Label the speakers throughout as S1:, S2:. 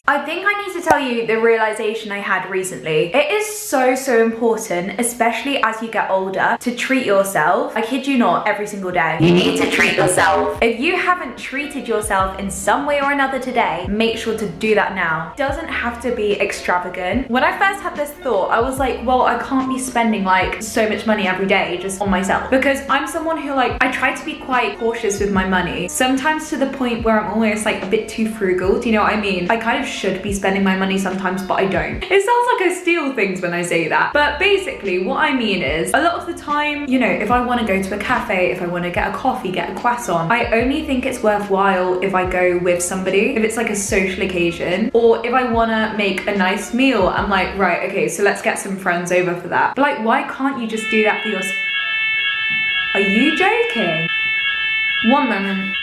S1: I think I need to tell you the realization I had recently. It is so important, especially as you get older, to treat yourself. I kid you not, every single day. You need to treat yourself. If you haven't treated yourself in some way or another today, make sure to do that now. It doesn't have to be extravagant. When I first had this thought, I was like, well, I can't be spending like so much money every day just on myself, because I'm someone who like, I try to be quite cautious with my money, sometimes to the point where I'm almost like a bit too frugal. Do you know what I mean? I kind of should be spending my money sometimes, but I don't. It sounds like I steal things when I say that, but basically what I mean is, a lot of the time, you know, if I want to go to a cafe, if I want to get a coffee, get a croissant, I only think it's worthwhile if I go with somebody, if it's like a social occasion, or if I want to make a nice meal, I'm like, right, okay, so let's get some friends over for that. But like, why can't you just do that for yourself? Are you joking? One moment.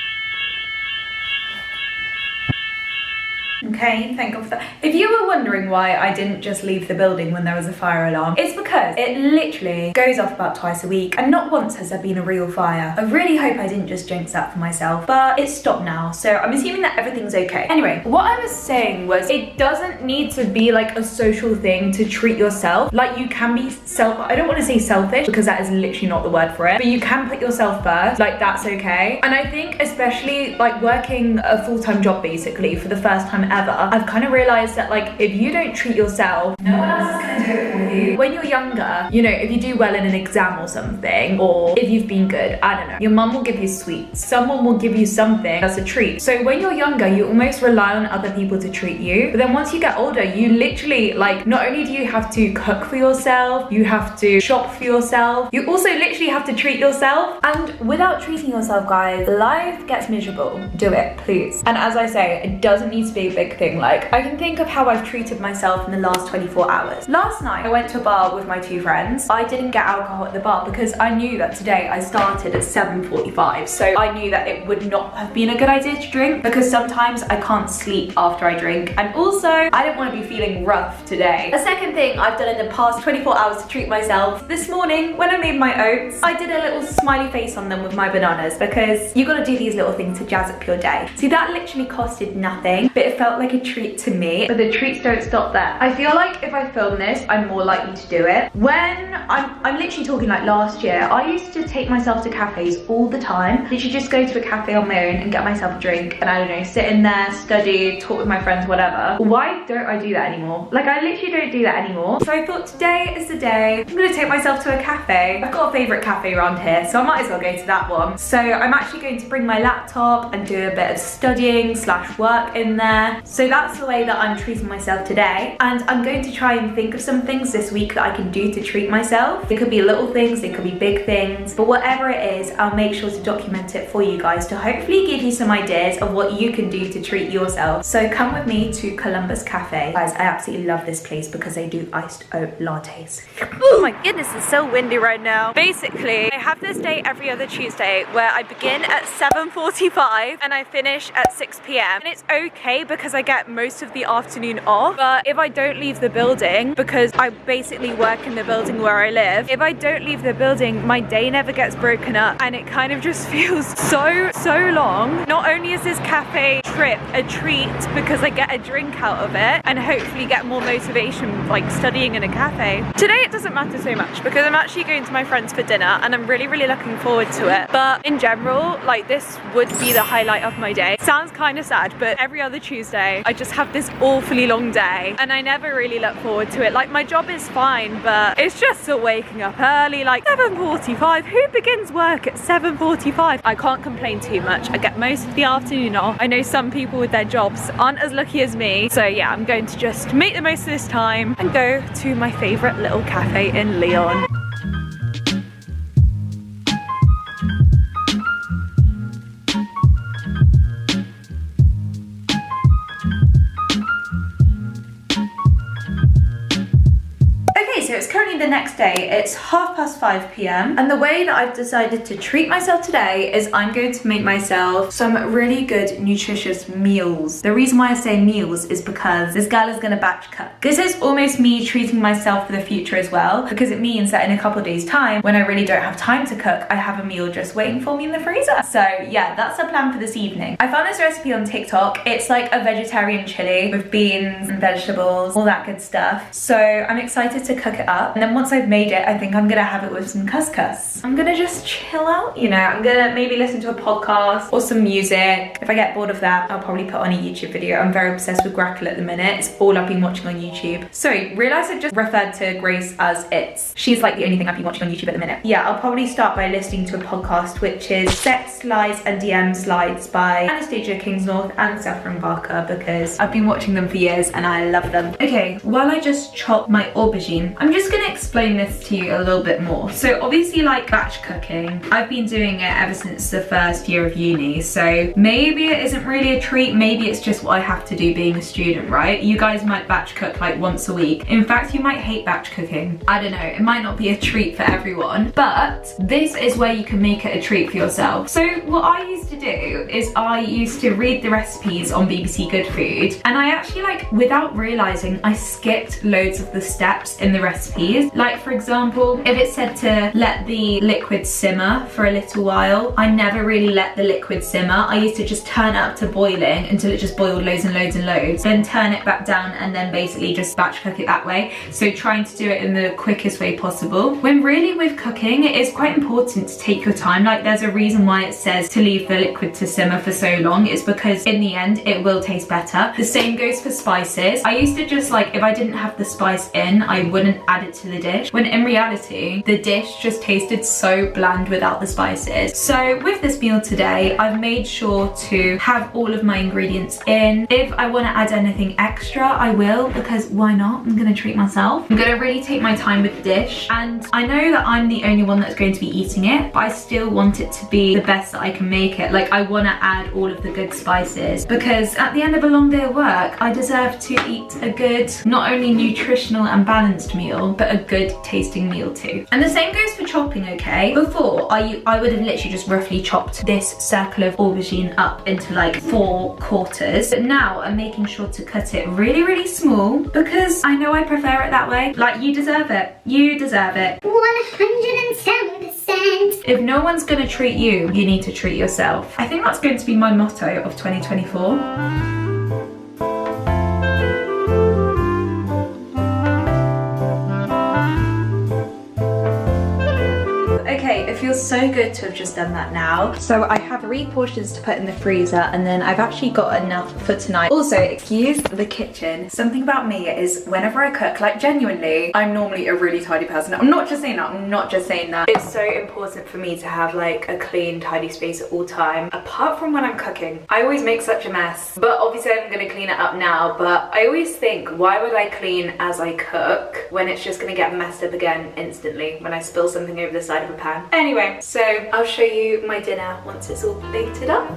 S1: Okay, thank God for that. If you were wondering why I didn't just leave the building when there was a fire alarm, it's because it literally goes off about twice a week, and not once has there been a real fire. I really hope I didn't just jinx that for myself, but it's stopped now, so I'm assuming that everything's okay. Anyway, what I was saying was, it doesn't need to be like a social thing to treat yourself. Like, you can be I don't want to say selfish, because that is literally not the word for it, but you can put yourself first, like that's okay. And I think especially like working a full-time job basically for the first time ever, I've kind of realized that like, if you don't treat yourself, no one else is gonna do it for you. When you're younger, you know, if you do well in an exam or something, or if you've been good, I don't know, your mum will give you sweets, someone will give you something that's a treat. So when you're younger, you almost rely on other people to treat you, but then once you get older, you literally like, not only do you have to cook for yourself, you have to shop for yourself, you also literally have to treat yourself. And without treating yourself, guys, life gets miserable. Do it, please. And as I say, it doesn't need to be a big thing. Like, I can think of how I've treated myself in the last 24 hours. Last night, I went to a bar with my two friends. I didn't get alcohol at the bar because I knew that today I started at 7:45. So I knew that it would not have been a good idea to drink, because sometimes I can't sleep after I drink. And also, I don't want to be feeling rough today. A second thing I've done in the past 24 hours to treat myself, this morning when I made my oats, I did a little smiley face on them with my bananas, because you gotta do these little things to jazz up your day. See, that literally costed nothing, but it felt like a treat to me. But the treats don't stop there. I feel like if I film this, I'm more likely to do it. When I'm literally talking like last year, I used to take myself to cafes all the time. Literally just go to a cafe on my own and get myself a drink, and I don't know, sit in there, study, talk with my friends, whatever. Why don't I do that anymore? Like, I literally don't do that anymore. So I thought today is the day I'm gonna take myself to a cafe. I've got a favorite cafe around here, so I might as well go to that one. So I'm actually going to bring my laptop and do a bit of studying / work in there. So that's the way that I'm treating myself today. And I'm going to try and think of some things this week that I can do to treat myself. They could be little things, they could be big things, but whatever it is, I'll make sure to document it for you guys to hopefully give you some ideas of what you can do to treat yourself. So come with me to Columbus Cafe. Guys, I absolutely love this place because they do iced oat lattes. Oh my goodness, it's so windy right now. Basically, I have this day every other Tuesday where I begin at 7:45 and I finish at 6 p.m. And it's okay because I get most of the afternoon off. But if I don't leave the building, because I basically work in the building where I live, if I don't leave the building, my day never gets broken up, and it kind of just feels so long. Not only is this cafe trip a treat because I get a drink out of it and hopefully get more motivation like studying in a cafe. Today it doesn't matter so much because I'm actually going to my friends for dinner and I'm really looking forward to it. But in general, like, this would be the highlight of my day. Sounds kind of sad, but every other Tuesday I just have this awfully long day and I never really look forward to it. Like, my job is fine, but it's just the waking up early, like 7:45. Who begins work at 7:45? I can't complain too much. I get most of the afternoon off. I know some people with their jobs aren't as lucky as me. So yeah, I'm going to just make the most of this time and go to my favorite little cafe in Lyon. So it's currently the next day it's 5:30 p.m. and the way that I've decided to treat myself today is I'm going to make myself some really good nutritious meals. The reason why I say meals is because this girl is gonna batch cook. This is almost me treating myself for the future as well, because it means that in a couple of days time, when I really don't have time to cook, I have a meal just waiting for me in the freezer. So yeah, that's the plan for this evening. I found this recipe on TikTok. It's like a vegetarian chili with beans and vegetables, all that good stuff. So I'm excited to cook it up. And then once I've made it, I think I'm gonna have it with some couscous. I'm gonna just chill out, you know. I'm gonna maybe listen to a podcast or some music. If I get bored of that, I'll probably put on a YouTube video. I'm very obsessed with Grackle at the minute. It's all I've been watching on YouTube. Sorry, realised I just referred to Grace as It's. She's like the only thing I've been watching on YouTube at the minute. Yeah, I'll probably start by listening to a podcast which is Sex, Lies and DM Slides by Anastasia Kingsnorth and Saffron Barker, because I've been watching them for years and I love them. Okay, while I just chop my aubergine, I'm just gonna explain this to you a little bit more. So obviously, like batch cooking, I've been doing it ever since the first year of uni, so maybe it isn't really a treat, maybe it's just what I have to do being a student, right? You guys might batch cook like once a week. In fact, you might hate batch cooking. I don't know, it might not be a treat for everyone, but this is where you can make it a treat for yourself. So what I used to do is I used to read the recipes on BBC Good Food, and I actually, like, without realising, I skipped loads of the steps in the recipes. Like, for example, if it said to let the liquid simmer for a little while, I never really let the liquid simmer. I used to just turn it up to boiling until it just boiled loads and loads and loads, then turn it back down and then basically just batch cook it that way. So trying to do it in the quickest way possible. When really with cooking, it is quite important to take your time. Like, there's a reason why it says to leave the liquid to simmer for so long. It's because in the end, it will taste better. The same goes for spices. I used to just, like, if I didn't have the spice in, I wouldn't add it to the dish, when in reality, the dish just tasted so bland without the spices. So with this meal today, I've made sure to have all of my ingredients in. If I want to add anything extra, I will, because why not? I'm gonna treat myself. I'm gonna really take my time with the dish, and I know that I'm the only one that's going to be eating it, but I still want it to be the best that I can make it. Like, I want to add all of the good spices, because at the end of a long day of work, I deserve to eat a good, not only nutritional and balanced meal, but a good tasting meal too. And the same goes for chopping, okay? Before, I would have literally just roughly chopped this circle of aubergine up into like 4 quarters, but now I'm making sure to cut it really, really small, because I know I prefer it that way. Like, you deserve it. You deserve it. 107%. If no one's gonna treat you, you need to treat yourself. I think that's going to be my motto of 2024. Okay, it feels so good to have just done that now. So I have 3 portions to put in the freezer, and then I've actually got enough for tonight. Also, excuse the kitchen. Something about me is whenever I cook, like genuinely, I'm normally a really tidy person. I'm not just saying that, I'm not just saying that. It's so important for me to have like a clean, tidy space at all time. Apart from when I'm cooking, I always make such a mess. But obviously I'm gonna clean it up now, but I always think, why would I clean as I cook when it's just gonna get messed up again instantly when I spill something over the side of a pan? Anyway, so I'll show you my dinner once it's all plated up.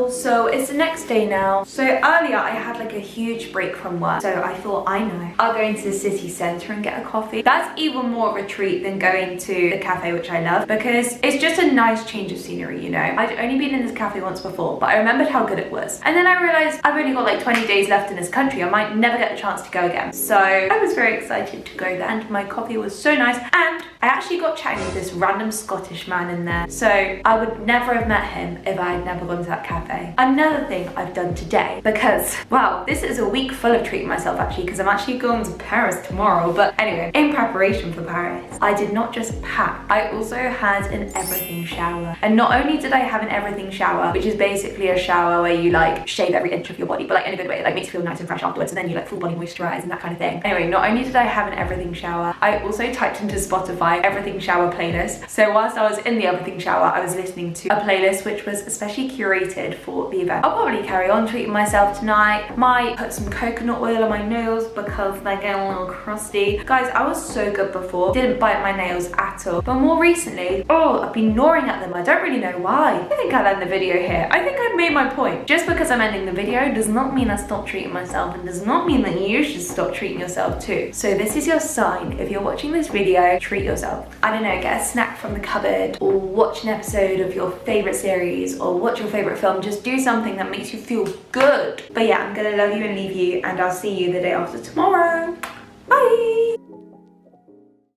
S1: So it's the next day now. So earlier I had like a huge break from work, so I thought, I know, I'll go into the city centre and get a coffee. That's even more of a treat than going to the cafe, which I love, because it's just a nice change of scenery, you know. I'd only been in this cafe once before, but I remembered how good it was. And then I realised I've only got like 20 days left in this country. I might never get the chance to go again. So I was very excited to go there, and my coffee was so nice. And I actually got chatting with this random Scottish man in there. So I would never have met him if I had never gone to that cafe. Another thing I've done today, because wow, this is a week full of treating myself actually, because I'm actually going to Paris tomorrow. But anyway, in preparation for Paris, I did not just pack, I also had an everything shower. And not only did I have an everything shower, which is basically a shower where you like shave every inch of your body, but like in a good way, it like makes you feel nice and fresh afterwards, and then you like full body moisturize and that kind of thing. Anyway, not only did I have an everything shower, I also typed into Spotify everything shower playlist. So whilst I was in the everything shower, I was listening to a playlist which was especially curated for the event. I'll probably carry on treating myself tonight. My might put some coconut oil on my nails because they get a little crusty. Guys, I was so good before. Didn't bite my nails at all. But more recently, I've been gnawing at them. I don't really know why. I think I'll end the video here. I think I've made my point. Just because I'm ending the video does not mean I stop treating myself, and does not mean that you should stop treating yourself too. So this is your sign. If you're watching this video, treat yourself. I don't know, get a snack from the cupboard, or watch an episode of your favorite series, or watch your favorite film. Just do something that makes you feel good. But yeah, I'm gonna love you and leave you, and I'll see you the day after tomorrow.